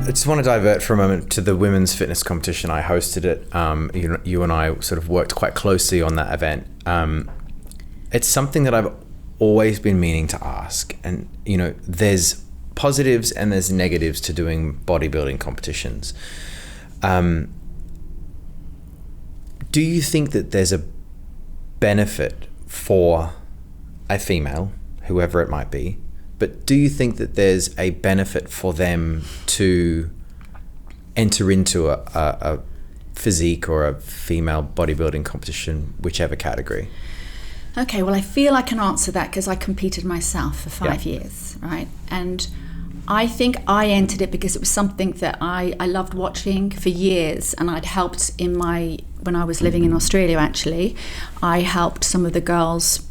I just want to divert for a moment to the women's fitness competition. I hosted it. You and I sort of worked quite closely on that event. It's something that I've always been meaning to ask. And, there's positives and there's negatives to doing bodybuilding competitions. Do you think that there's a benefit for a female, whoever it might be, but do you think that there's a benefit for them to enter into a physique or a female bodybuilding competition, whichever category? Okay, well, I feel I can answer that because I competed myself for 5 years, right? And I think I entered it because it was something that I loved watching for years, and I'd helped when I was living in Australia, actually. I helped some of the girls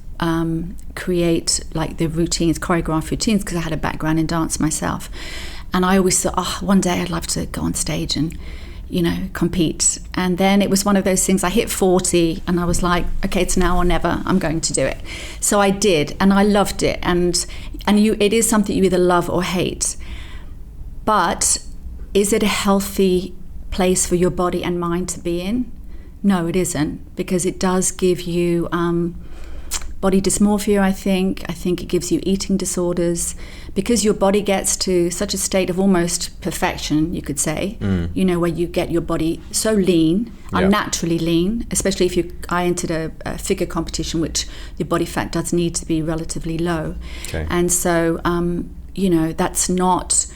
create like the routines, choreographed routines, because I had a background in dance myself. And I always thought, one day I'd love to go on stage and, compete. And then it was one of those things, I hit 40 and I was like, okay, it's now or never, I'm going to do it. So I did, and I loved it. And it is something you either love or hate. But is it a healthy place for your body and mind to be in? No, it isn't, because it does give you body dysmorphia, I think. I think it gives you eating disorders, because your body gets to such a state of almost perfection, you could say, where you get your body so lean, unnaturally lean, especially if I entered a figure competition, which your body fat does need to be relatively low. Okay. And so, that's not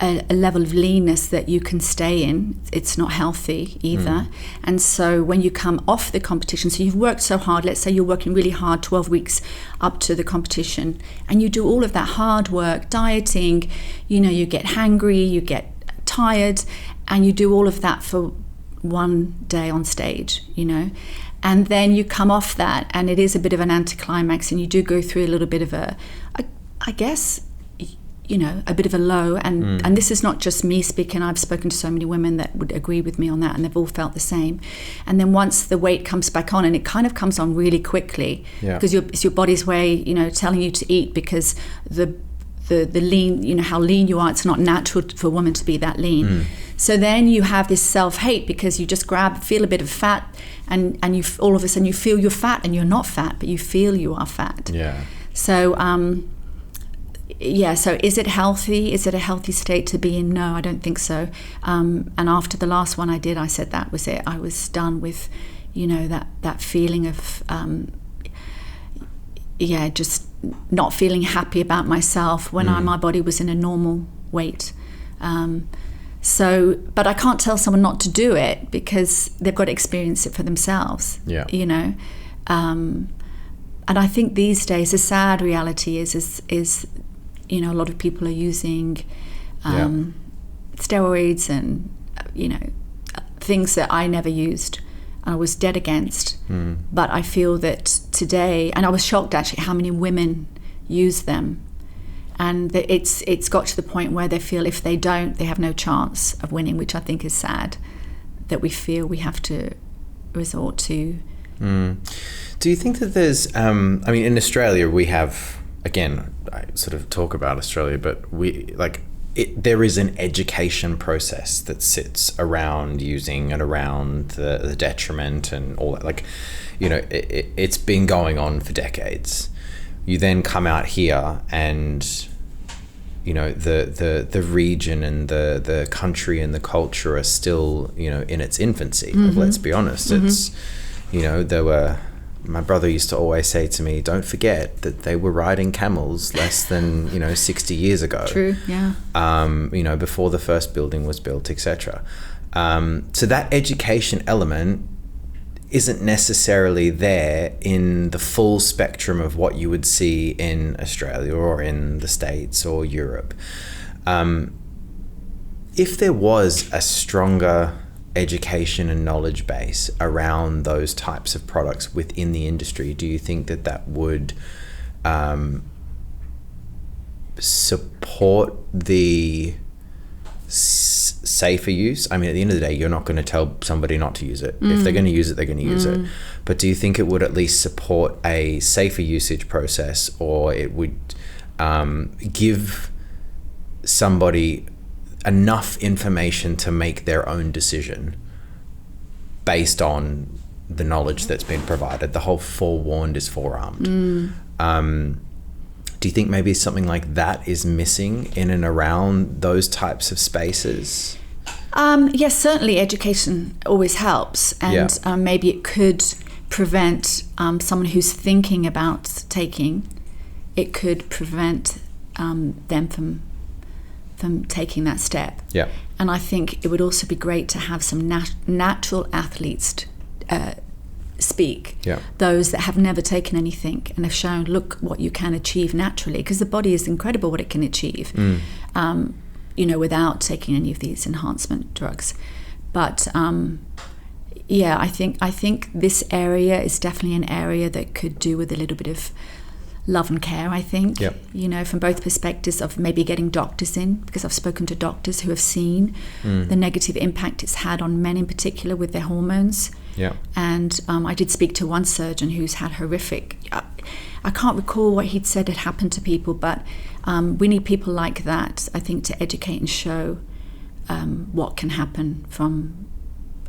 a level of leanness that you can stay in. It's not healthy either. And so when you come off the competition, so you've worked so hard, let's say you're working really hard 12 weeks up to the competition, and you do all of that hard work, dieting, you get hangry, you get tired, and you do all of that for one day on stage, and then you come off that and it is a bit of an anticlimax, and you do go through a little bit of I guess, a bit of a low, and this is not just me speaking. I've spoken to so many women that would agree with me on that, and they've all felt the same. And then once the weight comes back on, and it kind of comes on really quickly, because it's your body's way, telling you to eat, because the lean, how lean you are, it's not natural for a woman to be that lean. So then you have this self-hate, because you just feel a bit of fat, and you all of a sudden you feel you're fat, and you're not fat, but you feel you are fat. So so is it healthy? Is it a healthy state to be in? No, I don't think so. And after the last one I did, I said that was it. I was done with, that feeling of, just not feeling happy about myself when my body was in a normal weight. But I can't tell someone not to do it, because they've got to experience it for themselves. And I think these days the sad reality is a lot of people are using steroids and things that I never used. I was dead against. But I feel that today, and I was shocked actually how many women use them, and that it's got to the point where they feel if they don't, they have no chance of winning, which I think is sad, that we feel we have to resort to. Do you think that there's in Australia we have, again, I sort of talk about Australia, but there is an education process that sits around using and around the detriment and all that. It's been going on for decades. You then come out here and, the region and the country and the culture are still, in its infancy. Let's be honest. It's, my brother used to always say to me, don't forget that they were riding camels less than 60 years ago. True, yeah. Before the first building was built, etc. So that education element isn't necessarily there in the full spectrum of what you would see in Australia or in the States or Europe. If there was a stronger education and knowledge base around those types of products within the industry, do you think that would support the safer use? At the end of the day, you're not going to tell somebody not to use it. If they're going to use it, they're going to use it. But do you think it would at least support a safer usage process, or it would give somebody enough information to make their own decision based on the knowledge that's been provided. The whole forewarned is forearmed. Do you think maybe something like that is missing in and around those types of spaces? Yes, certainly education always helps, and maybe it could prevent someone who's thinking about taking. It could prevent them from taking that step. Yeah. And I think it would also be great to have some natural athletes speak. Yeah. Those that have never taken anything and have shown, look what you can achieve naturally, because the body is incredible what it can achieve, without taking any of these enhancement drugs. But I think this area is definitely an area that could do with a little bit of love and care, I think. Yep. From both perspectives of maybe getting doctors in, because I've spoken to doctors who have seen the negative impact it's had on men in particular with their hormones. Yeah. And I did speak to one surgeon who's had horrific, I can't recall what he'd said had happened to people, but we need people like that, I think, to educate and show what can happen from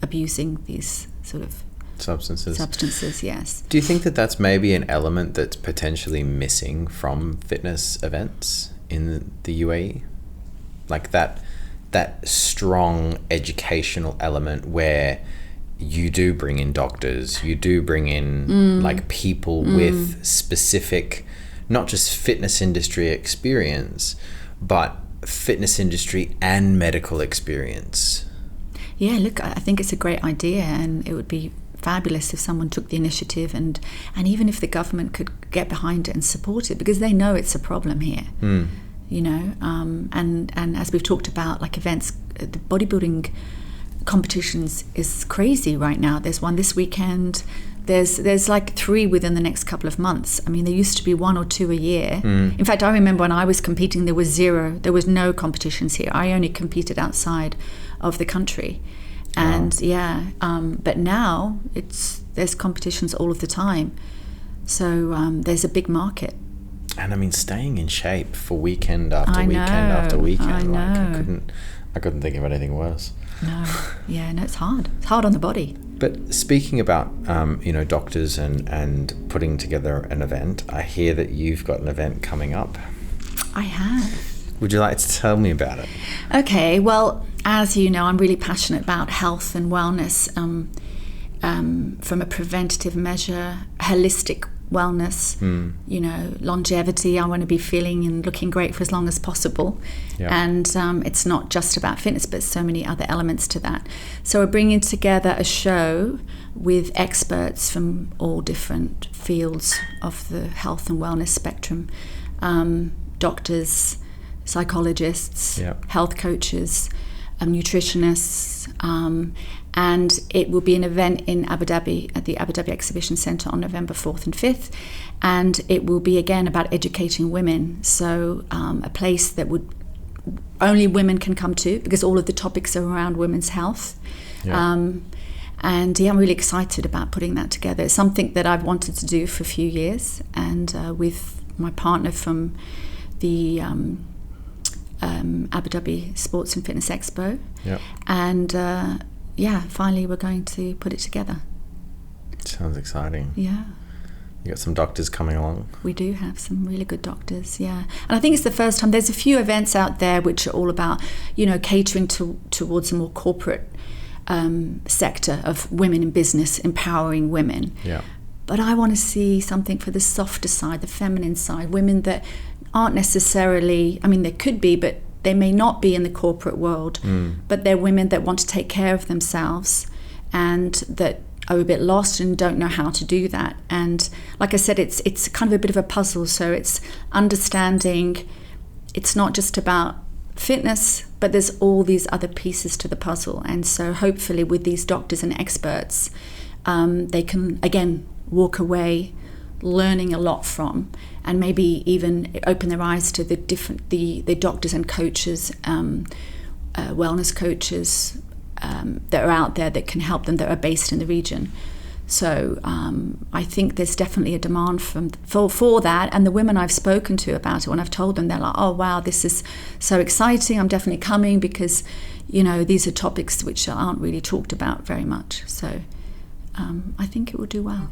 abusing these sort of substances, yes. Do you think that that's maybe an element that's potentially missing from fitness events in the UAE? Like that strong educational element where you do bring in doctors, you do bring in like people with specific, not just fitness industry experience, but fitness industry and medical experience. Yeah, look, I think it's a great idea, and it would be fabulous if someone took the initiative, and even if the government could get behind it and support it, because they know it's a problem here. And as we've talked about, like events, the bodybuilding competitions is crazy right now. There's one this weekend. There's like 3 within the next couple of months. I mean, there used to be 1 or 2 a year. In fact, I remember when I was competing, there was 0. There was no competitions here. I only competed outside of the country. And but now there's competitions all of the time. So there's a big market. And I mean, staying in shape for weekend after weekend after weekend. I know. Like, I couldn't think of anything worse. No, it's hard. It's hard on the body. But speaking about, doctors and putting together an event, I hear that you've got an event coming up. I have. Would you like to tell me about it? Okay, well, as you know, I'm really passionate about health and wellness from a preventative measure, holistic wellness, longevity. I want to be feeling and looking great for as long as possible. Yeah. And it's not just about fitness, but so many other elements to that. So we're bringing together a show with experts from all different fields of the health and wellness spectrum, doctors, psychologists, health coaches, nutritionists, and it will be an event in Abu Dhabi at the Abu Dhabi Exhibition Centre on November 4th and 5th, and it will be again about educating women, so a place that would only women can come to, because all of the topics are around women's health. I'm really excited about putting that together. It's something that I've wanted to do for a few years, and with my partner from the Abu Dhabi Sports and Fitness Expo. And finally we're going to put it together. Sounds exciting. Yeah. You got some doctors coming along? We do have some really good doctors, And I think it's the first time. There's a few events out there which are all about, catering towards a more corporate sector of women in business, empowering women. Yeah. But I want to see something for the softer side, the feminine side, women that aren't necessarily, they could be, but they may not be in the corporate world, but they're women that want to take care of themselves and that are a bit lost and don't know how to do that. And like I said, it's kind of a bit of a puzzle. So it's understanding it's not just about fitness, but there's all these other pieces to the puzzle. And so hopefully with these doctors and experts, they can, again, walk away learning a lot from, and maybe even open their eyes to the different the doctors and coaches, wellness coaches that are out there that can help them, that are based in the region. So I think there's definitely a demand for that. And the women I've spoken to about it, when I've told them, they're like, oh, wow, this is so exciting. I'm definitely coming because, these are topics which aren't really talked about very much. So I think it will do well.